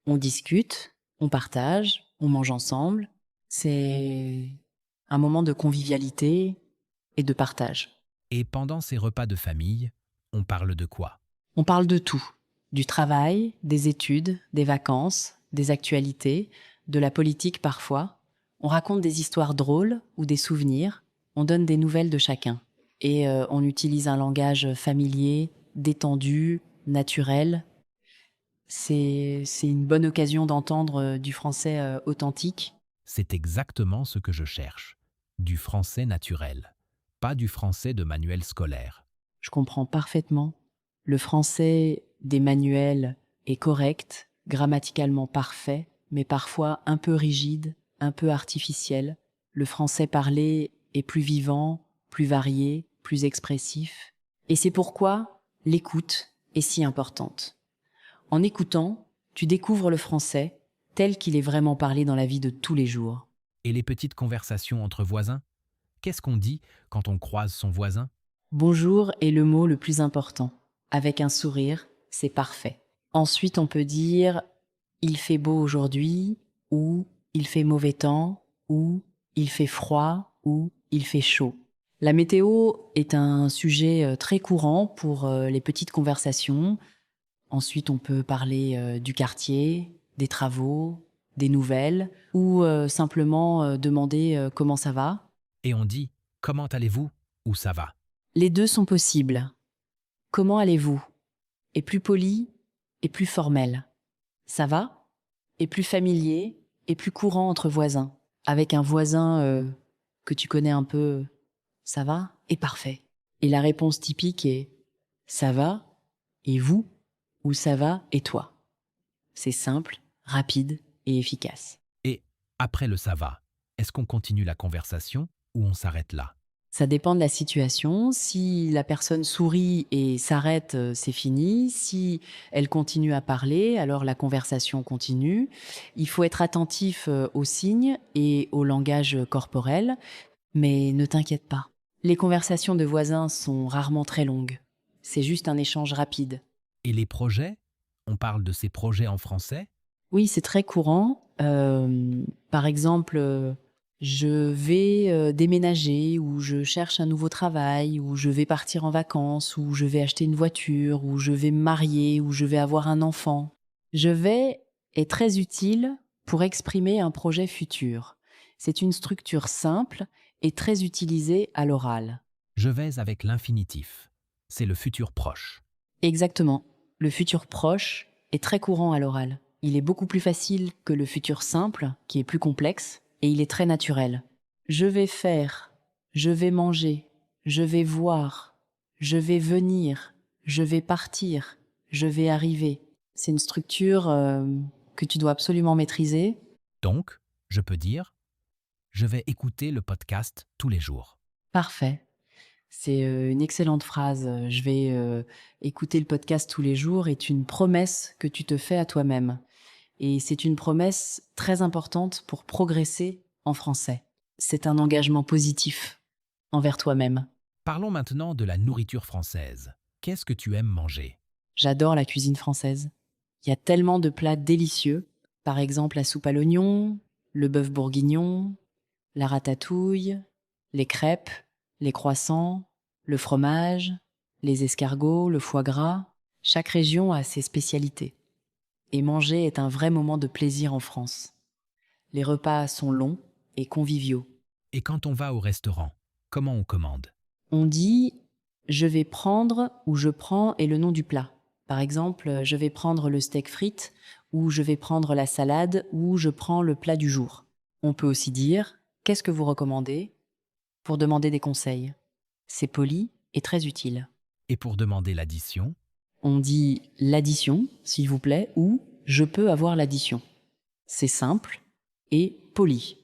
discute, on partage, on mange ensemble. C'est un moment de convivialité et de partage. Et pendant ces repas de famille, on parle de quoi? On parle de tout. Du travail, des études, des vacances, des actualités, de la politique parfois. On raconte des histoires drôles ou des souvenirs. On donne des nouvelles de chacun. Et on utilise un langage familier, détendu, naturel. C'est une bonne occasion d'entendre du français authentique. C'est exactement ce que je cherche. Du français naturel, pas du français de manuel scolaire. Je comprends parfaitement. Le français des manuels est correct, grammaticalement parfait, mais parfois un peu rigide, un peu artificiel. Le français parlé est plus vivant, plus varié, plus expressif. Et c'est pourquoi l'écoute est si importante. En écoutant, tu découvres le français tel qu'il est vraiment parlé dans la vie de tous les jours. Et les petites conversations entre voisins? Qu'est-ce qu'on dit quand on croise son voisin? Bonjour est le mot le plus important. Avec un sourire, c'est parfait. Ensuite, on peut dire il fait beau aujourd'hui, ou il fait mauvais temps, ou il fait froid, ou il fait chaud. La météo est un sujet très courant pour les petites conversations. Ensuite, on peut parler du quartier, des travaux, des nouvelles, ou simplement demander comment ça va. Et on dit « comment allez-vous » ou « ça va ». Les deux sont possibles. Comment allez-vous est plus poli et plus formel. Ça va est plus familier et plus courant entre voisins. Avec un voisin que tu connais un peu, ça va est parfait. Et la réponse typique est ça va et vous ou ça va et toi. C'est simple, rapide et efficace. Et après le « ça va », est-ce qu'on continue la conversation ou on s'arrête là? Ça dépend de la situation. Si la personne sourit et s'arrête, c'est fini. Si elle continue à parler, alors la conversation continue. Il faut être attentif aux signes et au langage corporel, mais ne t'inquiète pas. Les conversations de voisins sont rarement très longues. C'est juste un échange rapide. Et les projets? On parle de ces projets en français? Oui, c'est très courant. Par exemple, je vais déménager, ou je cherche un nouveau travail, ou je vais partir en vacances, ou je vais acheter une voiture, ou je vais me marier, ou je vais avoir un enfant. Je vais est très utile pour exprimer un projet futur. C'est une structure simple et très utilisée à l'oral. Je vais avec l'infinitif. C'est le futur proche. Exactement. Le futur proche est très courant à l'oral. Il est beaucoup plus facile que le futur simple, qui est plus complexe, et il est très naturel. Je vais faire, je vais manger, je vais voir, je vais venir, je vais partir, je vais arriver. C'est une structure que tu dois absolument maîtriser. Donc, je peux dire « je vais écouter le podcast tous les jours ». Parfait. C'est une excellente phrase. Je vais écouter le podcast tous les jours est une promesse que tu te fais à toi-même. Et c'est une promesse très importante pour progresser en français. C'est un engagement positif envers toi-même. Parlons maintenant de la nourriture française. Qu'est-ce que tu aimes manger? J'adore la cuisine française. Il y a tellement de plats délicieux. Par exemple, la soupe à l'oignon, le bœuf bourguignon, la ratatouille, les crêpes, les croissants, le fromage, les escargots, le foie gras. Chaque région a ses spécialités. Et manger est un vrai moment de plaisir en France. Les repas sont longs et conviviaux. Et quand on va au restaurant, comment on commande? On dit « je vais prendre » ou « je prends » est le nom du plat. Par exemple, je vais prendre le steak frites ou je vais prendre la salade, ou je prends le plat du jour. On peut aussi dire « Qu'est-ce que vous recommandez ?» pour demander des conseils. C'est poli et très utile. Et pour demander l'addition, On dit « l'addition, s'il vous plaît » ou « je peux avoir l'addition ». C'est simple et poli.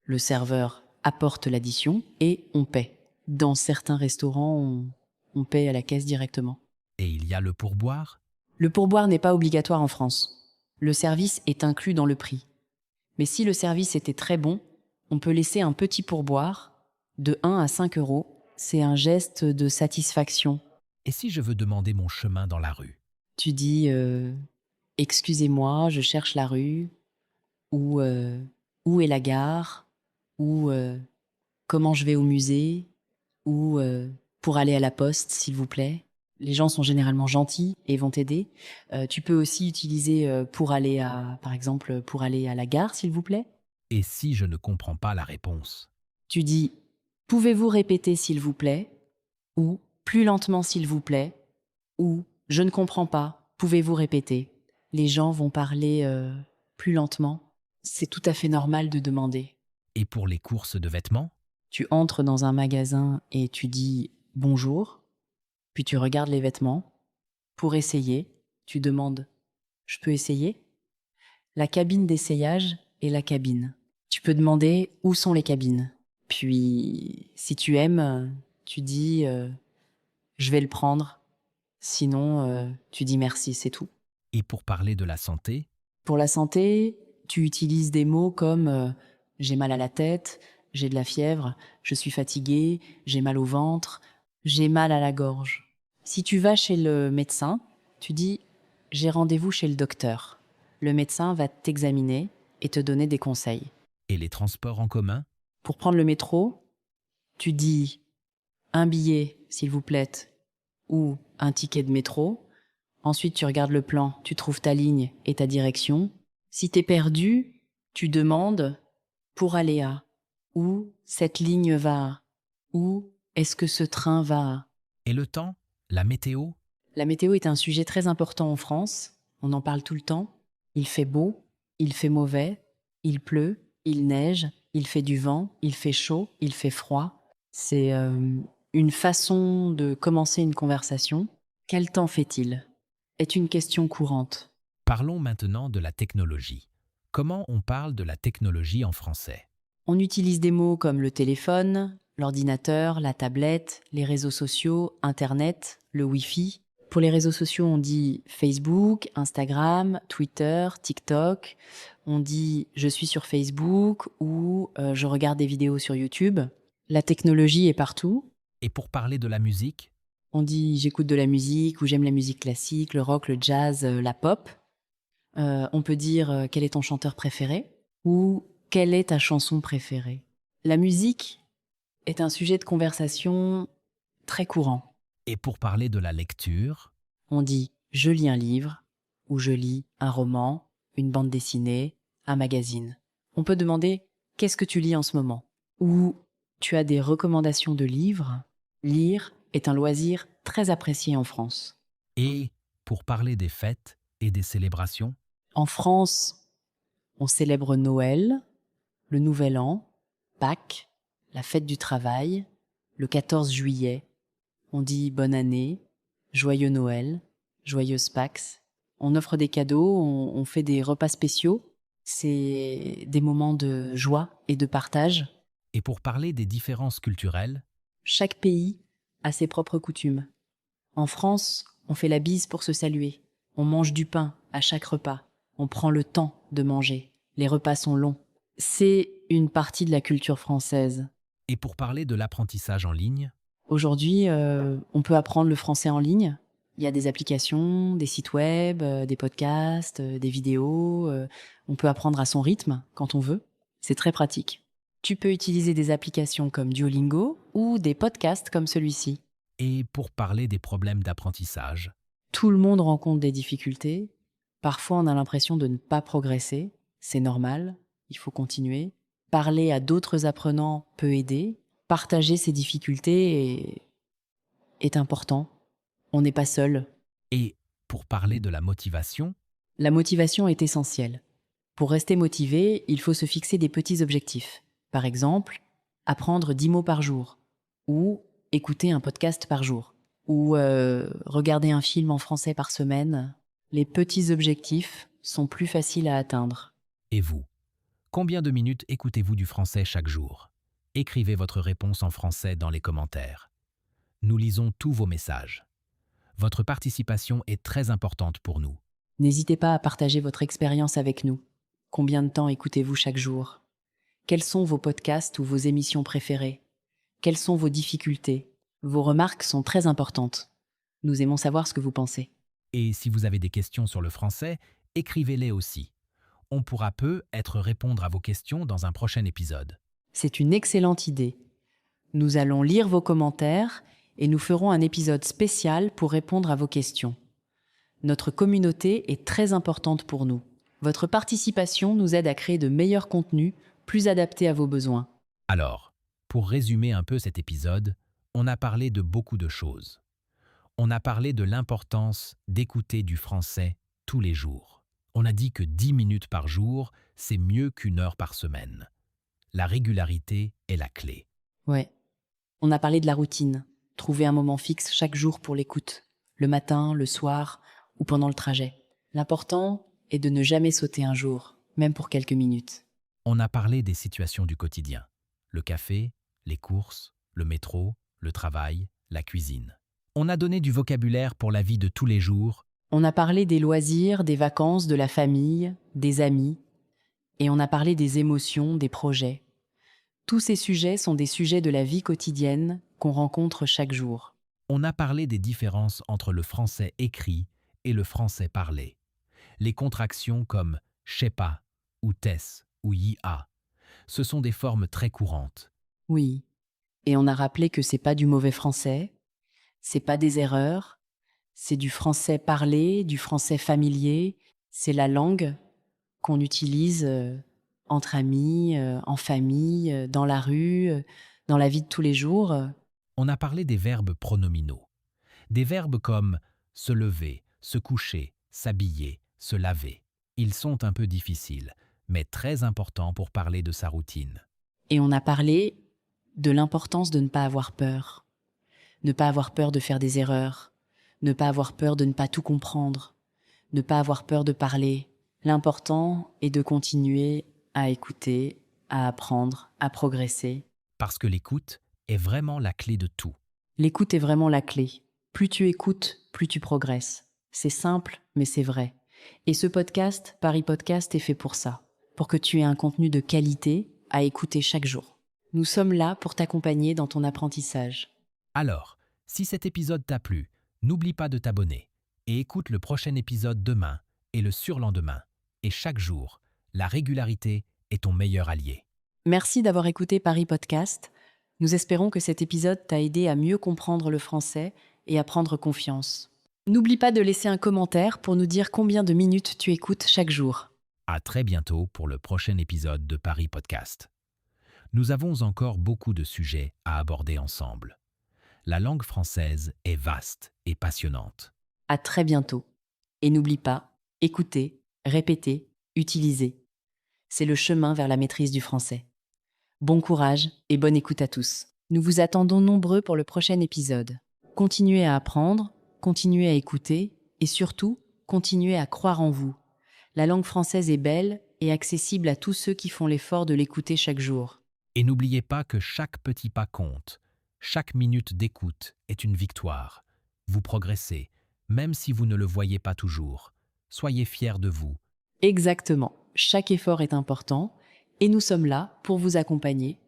Le serveur apporte l'addition et on paie. Dans certains restaurants, on paie à la caisse directement. et il y a le pourboire, Le pourboire n'est pas obligatoire en France. Le service est inclus dans le prix. Mais si le service était très bon, on peut laisser un petit pourboire de 1 à 5 euros. C'est un geste de satisfaction. et si je veux demander mon chemin dans la rue, Tu dis excusez-moi, je cherche la rue, ou où est la gare, ou comment je vais au musée, ou pour aller à la poste, s'il vous plaît. Les gens sont généralement gentils et vont t'aider. Tu peux aussi utiliser pour aller à, par exemple, pour aller à la gare, s'il vous plaît. et si je ne comprends pas la réponse, Tu dis pouvez-vous répéter, s'il vous plaît, ou plus lentement, s'il vous plaît, ou je ne comprends pas, pouvez-vous répéter. Les gens vont parler plus lentement. C'est tout à fait normal de demander. et pour les courses de vêtements, Tu entres dans un magasin et tu dis bonjour, puis tu regardes les vêtements. Pour essayer, tu demandes je peux essayer? La cabine d'essayage est la cabine. Tu peux demander où sont les cabines. Puis, si tu aimes, tu dis je vais le prendre. Sinon, tu dis merci, c'est tout. et pour parler de la santé, Pour la santé, tu utilises des mots comme j'ai mal à la tête, j'ai de la fièvre, je suis fatigué, j'ai mal au ventre, j'ai mal à la gorge. Si tu vas chez le médecin, tu dis j'ai rendez-vous chez le docteur. Le médecin va t'examiner et te donner des conseils. et les transports en commun, Pour prendre le métro, tu dis un billet, s'il vous plaît, ou un ticket de métro. Ensuite, tu regardes le plan, tu trouves ta ligne et ta direction. Si t'es perdu, tu demandes pour aller à, où cette ligne va, où est-ce que ce train va. et le temps, la météo, La météo est un sujet très important en France, on en parle tout le temps. Il fait beau, il fait mauvais, il pleut, il neige, il fait du vent, il fait chaud, il fait froid. C'est une façon de commencer une conversation. Quel temps fait-il est une question courante. Parlons maintenant de la technologie. Comment on parle de la technologie en français? On utilise des mots comme le téléphone, l'ordinateur, la tablette, les réseaux sociaux, Internet, le Wi-Fi. Pour les réseaux sociaux, on dit Facebook, Instagram, Twitter, TikTok. On dit je suis sur Facebook ou je regarde des vidéos sur YouTube. La technologie est partout. Et pour parler de la musique, On dit j'écoute de la musique ou j'aime la musique classique, le rock, le jazz, la pop. On peut dire quel est ton chanteur préféré ou quelle est ta chanson préférée. La musique est un sujet de conversation très courant. et pour parler de la lecture, On dit je lis un livre ou je lis un roman, une bande dessinée, un magazine. On peut demander qu'est-ce que tu lis en ce moment ou tu as des recommandations de livres. Lire est un loisir très apprécié en France. et pour parler des fêtes et des célébrations, En France, on célèbre Noël, le Nouvel An, Pâques, la fête du travail, le 14 juillet. On dit bonne année, joyeux Noël, joyeuse Pâques. On offre des cadeaux, on fait des repas spéciaux. C'est des moments de joie et de partage. et pour parler des différences culturelles, Chaque pays a ses propres coutumes. En France, on fait la bise pour se saluer. On mange du pain à chaque repas. On prend le temps de manger. Les repas sont longs. C'est une partie de la culture française. et pour parler de l'apprentissage en ligne, Aujourd'hui, on peut apprendre le français en ligne. Il y a des applications, des sites web, des podcasts, des vidéos. On peut apprendre à son rythme quand on veut. C'est très pratique. Tu peux utiliser des applications comme Duolingo ou des podcasts comme celui-ci. et pour parler des problèmes d'apprentissage, Tout le monde rencontre des difficultés. Parfois, on a l'impression de ne pas progresser. C'est normal, il faut continuer. Parler à d'autres apprenants peut aider. Partager ses difficultés est important. On n'est pas seul. et pour parler de la motivation, La motivation est essentielle. Pour rester motivé, il faut se fixer des petits objectifs. Par exemple, apprendre 10 mots par jour, ou écouter un podcast par jour, ou regarder un film en français par semaine. Les petits objectifs sont plus faciles à atteindre. Et vous? Combien de minutes écoutez-vous du français chaque jour? Écrivez votre réponse en français dans les commentaires. Nous lisons tous vos messages. Votre participation est très importante pour nous. N'hésitez pas à partager votre expérience avec nous. Combien de temps écoutez-vous chaque jour? Quels sont vos podcasts ou vos émissions préférées? Quelles sont vos difficultés? Vos remarques sont très importantes. Nous aimons savoir ce que vous pensez. Et si vous avez des questions sur le français, écrivez-les aussi. On pourra peut-être répondre à vos questions dans un prochain épisode. C'est une excellente idée. Nous allons lire vos commentaires et nous ferons un épisode spécial pour répondre à vos questions. Notre communauté est très importante pour nous. Votre participation nous aide à créer de meilleurs contenus plus adaptés à vos besoins. Alors, pour résumer un peu cet épisode, on a parlé de beaucoup de choses. On a parlé de l'importance d'écouter du français tous les jours. On a dit que 10 minutes par jour, c'est mieux qu'1 heure par semaine. La régularité est la clé. Ouais. On a parlé de la routine. Trouver un moment fixe chaque jour pour l'écoute. Le matin, le soir ou pendant le trajet. L'important est de ne jamais sauter un jour, même pour quelques minutes. On a parlé des situations du quotidien. Le café, les courses, le métro, le travail, la cuisine. On a donné du vocabulaire pour la vie de tous les jours. On a parlé des loisirs, des vacances, de la famille, des amis. Et on a parlé des émotions, des projets. Tous ces sujets sont des sujets de la vie quotidienne qu'on rencontre chaque jour. On a parlé des différences entre le français écrit et le français parlé. Les contractions comme « je sais pas » ou « tes » ou « ya ». Ce sont des formes très courantes. Oui. Et on a rappelé que c'est pas du mauvais français, c'est pas des erreurs, c'est du français parlé, du français familier, c'est la langue qu'on utilise entre amis, en famille, dans la rue, dans la vie de tous les jours. On a parlé des verbes pronominaux. Des verbes comme se lever, se coucher, s'habiller, se laver. Ils sont un peu difficiles, mais très importants pour parler de sa routine. Et on a parlé de l'importance de ne pas avoir peur. Ne pas avoir peur de faire des erreurs. Ne pas avoir peur de ne pas tout comprendre. Ne pas avoir peur de parler. L'important est de continuer à écouter, à apprendre, à progresser. Parce que l'écoute est vraiment la clé de tout. L'écoute est vraiment la clé. Plus tu écoutes, plus tu progresses. C'est simple, mais c'est vrai. Et ce podcast, Paris Podcast, est fait pour ça. Pour que tu aies un contenu de qualité à écouter chaque jour. Nous sommes là pour t'accompagner dans ton apprentissage. Alors, si cet épisode t'a plu, n'oublie pas de t'abonner et écoute le prochain épisode demain et le surlendemain. Et chaque jour, la régularité est ton meilleur allié. Merci d'avoir écouté Paris Podcast. Nous espérons que cet épisode t'a aidé à mieux comprendre le français et à prendre confiance. N'oublie pas de laisser un commentaire pour nous dire combien de minutes tu écoutes chaque jour. À très bientôt pour le prochain épisode de Paris Podcast. Nous avons encore beaucoup de sujets à aborder ensemble. La langue française est vaste et passionnante. À très bientôt. Et n'oublie pas, écoutez, répétez, utilisez. C'est le chemin vers la maîtrise du français. Bon courage et bonne écoute à tous. Nous vous attendons nombreux pour le prochain épisode. Continuez à apprendre, continuez à écouter et surtout, continuez à croire en vous. La langue française est belle et accessible à tous ceux qui font l'effort de l'écouter chaque jour. Et n'oubliez pas que chaque petit pas compte. Chaque minute d'écoute est une victoire. Vous progressez, même si vous ne le voyez pas toujours. Soyez fiers de vous. Exactement. Chaque effort est important et nous sommes là pour vous accompagner.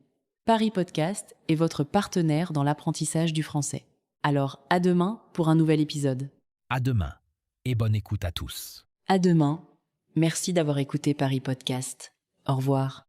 Paris Podcast est votre partenaire dans l'apprentissage du français. Alors, à demain pour un nouvel épisode. À demain et bonne écoute à tous. À demain. Merci d'avoir écouté Paris Podcast. Au revoir.